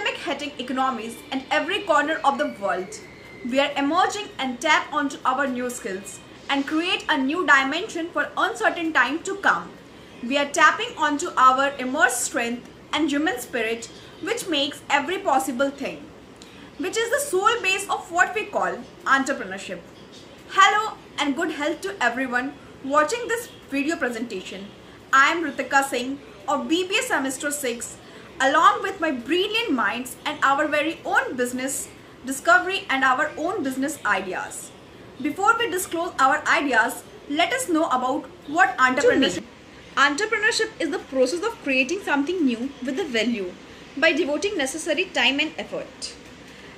pandemic hitting economies in every corner of the world, we are emerging and tap onto our new skills and create a new dimension for uncertain time to come. We are tapping onto our immense strength and human spirit, which makes every possible thing, which is the soul base of what we call entrepreneurship. Hello and good health to everyone watching this video presentation. I am Ritika Singh of BBA Semester 6, along with my brilliant minds and our very own business discovery and our own business ideas. Before we disclose our ideas, let us know about what entrepreneurship is. Entrepreneurship is the process of creating something new with a value by devoting necessary time and effort.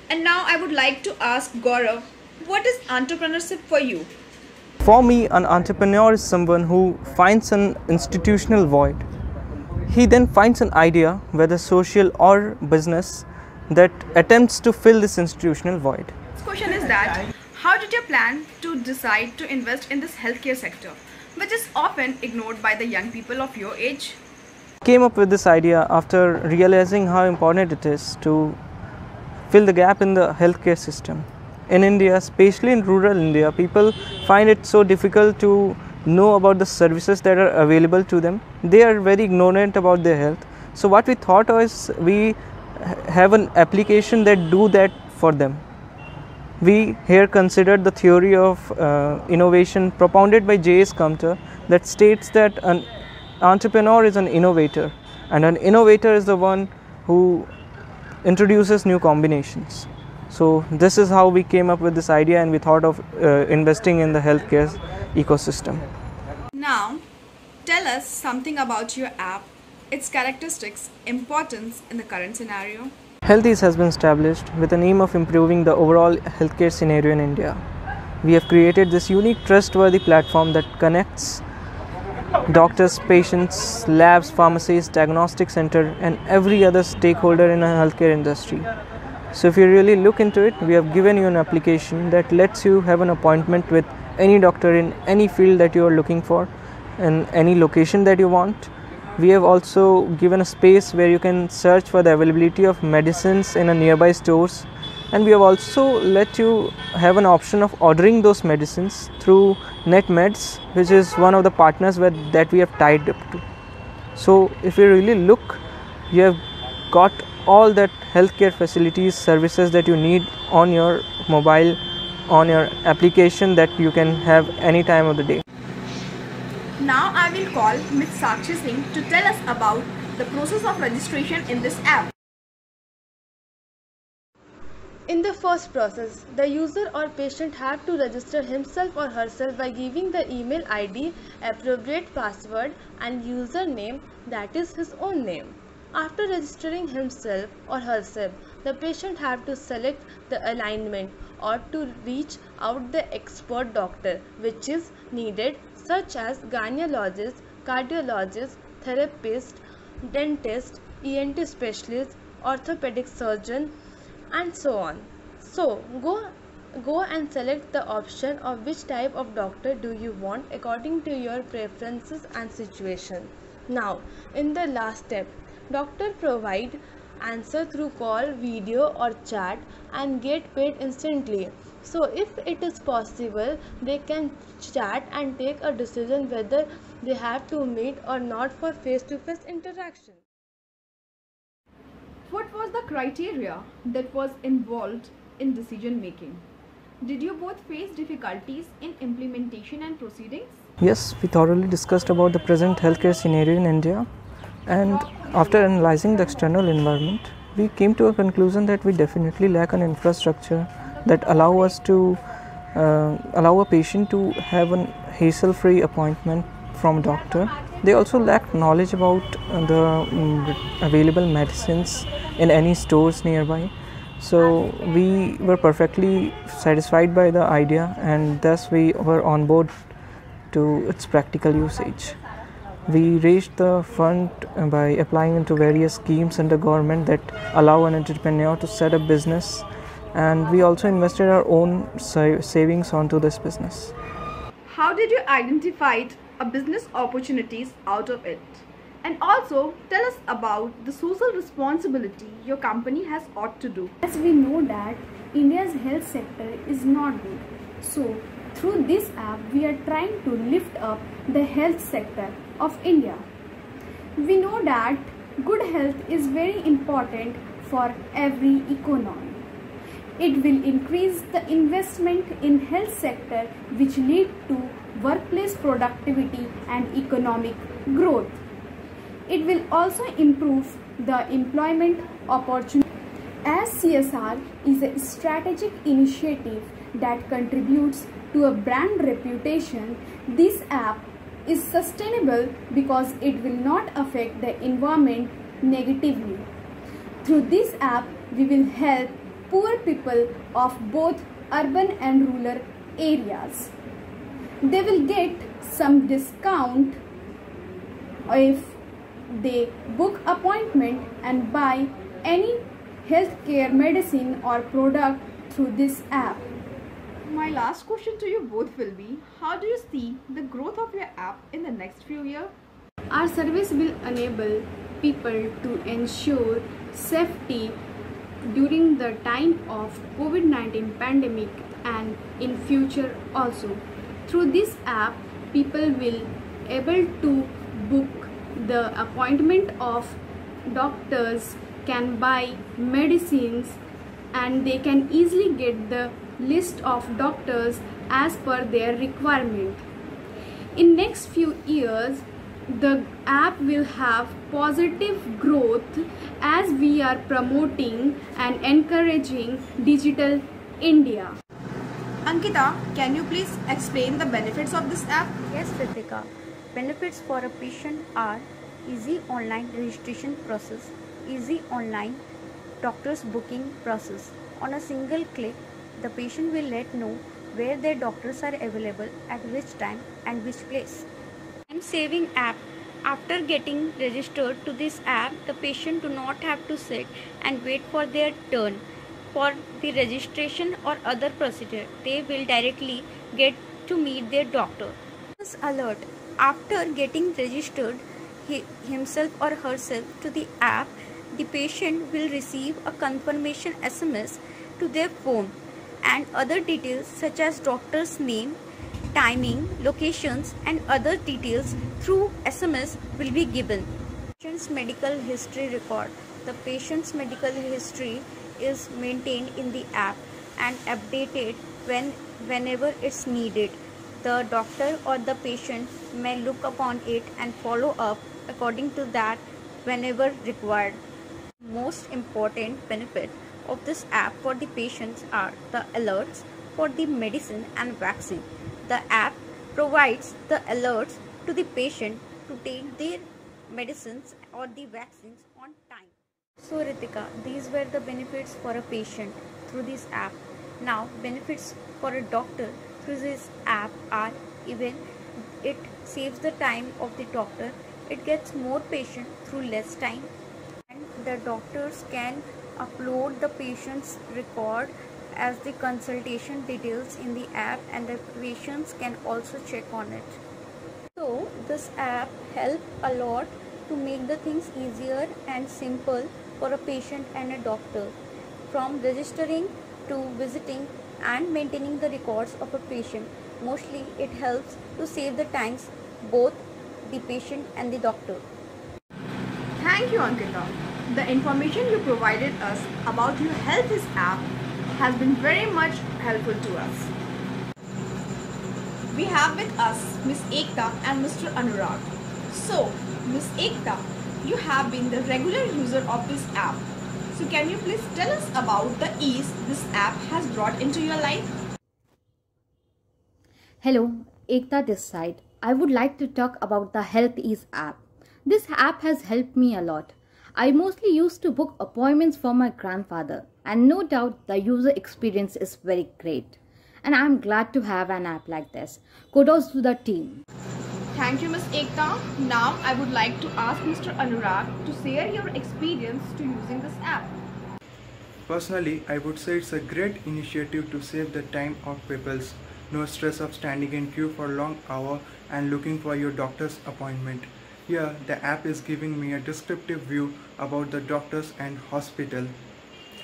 And now I would like to ask Gaurav, what is entrepreneurship for you? For me, an entrepreneur is someone who finds an institutional void. He then finds an idea, whether social or business, that attempts to fill this institutional void. This question is that, how did you plan to decide to invest in this healthcare sector, which is often ignored by the young people of your age? Came up with this idea after realizing how important it is to fill the gap in the healthcare system. In India, especially in rural India, people find it so difficult to know about the services that are available to them. They are very ignorant about their health. So what we thought was, we have an application that do that for them. We here considered the theory of innovation propounded by J.S. Camter, that states that an entrepreneur is an innovator, and an innovator is the one who introduces new combinations. So this is how we came up with this idea, and we thought of investing in the healthcare ecosystem. Now, tell us something about your app, its characteristics, importance in the current scenario. Healthies has been established with an aim of improving the overall healthcare scenario in India. We have created this unique, trustworthy platform that connects doctors, patients, labs, pharmacies, diagnostic center, and every other stakeholder in a healthcare industry. So if you really look into it, we have given you an application that lets you have an appointment with any doctor in any field that you are looking for, in any location that you want. We have also given a space where you can search for the availability of medicines in a nearby stores, and we have also let you have an option of ordering those medicines through NetMeds, which is one of the partners that we have tied up to. So if you really look, you have got all that healthcare facilities, services that you need on your mobile, on your application, that you can have any time of the day. Now I will call Ms. Sakshi Singh to tell us about the process of registration in this app. In the first process, the user or patient have to register himself or herself by giving the email ID, appropriate password, and username, that is his own name. After registering himself or herself, the patient have to select the alignment or to reach out the expert doctor which is needed, such as gynecologist, cardiologist, therapist, dentist, ENT specialist, orthopedic surgeon, and so on. So go and select the option of which type of doctor do you want according to your preferences and situation. Now, in the last step, doctor provide answer through call, video or chat and get paid instantly. So if it is possible, they can chat and take a decision whether they have to meet or not for face-to-face interaction. What was the criteria that was involved in decision making? Did you both face difficulties in implementation and proceedings? Yes, we thoroughly discussed about the present healthcare scenario in India, and after analyzing the external environment, we came to a conclusion that we definitely lack an infrastructure that allow us to allow a patient to have a hassle-free appointment from a doctor. They also lack knowledge about the available medicines in any stores nearby. So we were perfectly satisfied by the idea, and thus we were on board to its practical usage. We raised the fund by applying into various schemes under government that allow an entrepreneur to set up business, and we also invested our own savings onto this business. How did you identify a business opportunities out of it? And also tell us about the social responsibility your company has ought to do. As we know that India's health sector is not good. So through this app we are trying to lift up the health sector of India. We know that good health is very important for every economy. It will increase the investment in health sector which lead to workplace productivity and economic growth. It will also improve the employment opportunity. As CSR is a strategic initiative that contributes to a brand reputation, this app is sustainable because it will not affect the environment negatively. Through this app, we will help poor people of both urban and rural areas. They will get some discount if they book appointment and buy any healthcare medicine or product through this app. My last question to you both will be, how do you see the growth of your app in the next few years? Our service will enable people to ensure safety during the time of COVID-19 pandemic and in future also. Through this app, people will able to book the appointment of doctors, can buy medicines, and they can easily get the list of doctors as per their requirement. In next few years, the app will have positive growth as we are promoting and encouraging Digital India. Ankita, can you please explain the benefits of this app? Yes, Ritika. Benefits for a patient are easy online registration process, easy online doctor's booking process. On a single click, the patient will know where their doctors are available at which time and which place. Time saving app. After getting registered to this app, the patient do not have to sit and wait for their turn for the registration or other procedure. They will directly get to meet their doctor. Alert. After getting registered himself or herself to the app, the patient will receive a confirmation SMS to their phone, and other details such as doctor's name, timing, locations and other details through SMS will be given. Patient's medical history record. The patient's medical history is maintained in the app and updated whenever it's needed. The doctor or the patient may look upon it and follow up according to that whenever required. Most important benefit of this app for the patients are the alerts for the medicine and vaccine. The app provides the alerts to the patient to take their medicines or the vaccines on time. So Ritika, these were the benefits for a patient through this app. Now benefits for a doctor through this app are, even it saves the time of the doctor, it gets more patient through less time, and the doctors can upload the patient's record as the consultation details in the app, and the patients can also check on it. So this app helps a lot to make the things easier and simple for a patient and a doctor, from registering to visiting and maintaining the records of a patient. Mostly it helps to save the times both the patient and the doctor. Thank you, Ankita. The information you provided us about your Health app has been very much helpful to us. We have with us Ms. Ekta and Mr. Anurag. So, Ms. Ekta, you have been the regular user of this app. So can you please tell us about the ease this app has brought into your life? Hello, Ekta this side. I would like to talk about the Health Ease app. This app has helped me a lot. I mostly used to book appointments for my grandfather, and no doubt the user experience is very great. And I am glad to have an app like this. Kudos to the team. Thank you, Ms. Ekta. Now I would like to ask Mr. Anurag to share your experience to using this app. Personally, I would say it's a great initiative to save the time of people's. No stress of standing in queue for long hours and looking for your doctor's appointment. Here, the app is giving me a descriptive view about the doctors and hospital.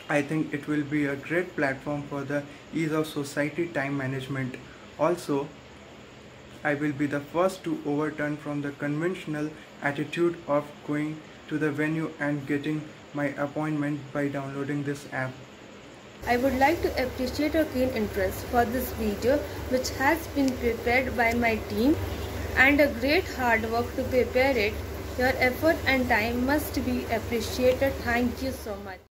I think it will be a great platform for the ease of society time management. Also, I will be the first to overturn from the conventional attitude of going to the venue and getting my appointment by downloading this app. I would like to appreciate your keen interest for this video, which has been prepared by my team and a great hard work to prepare it. Your effort and time must be appreciated. Thank you so much.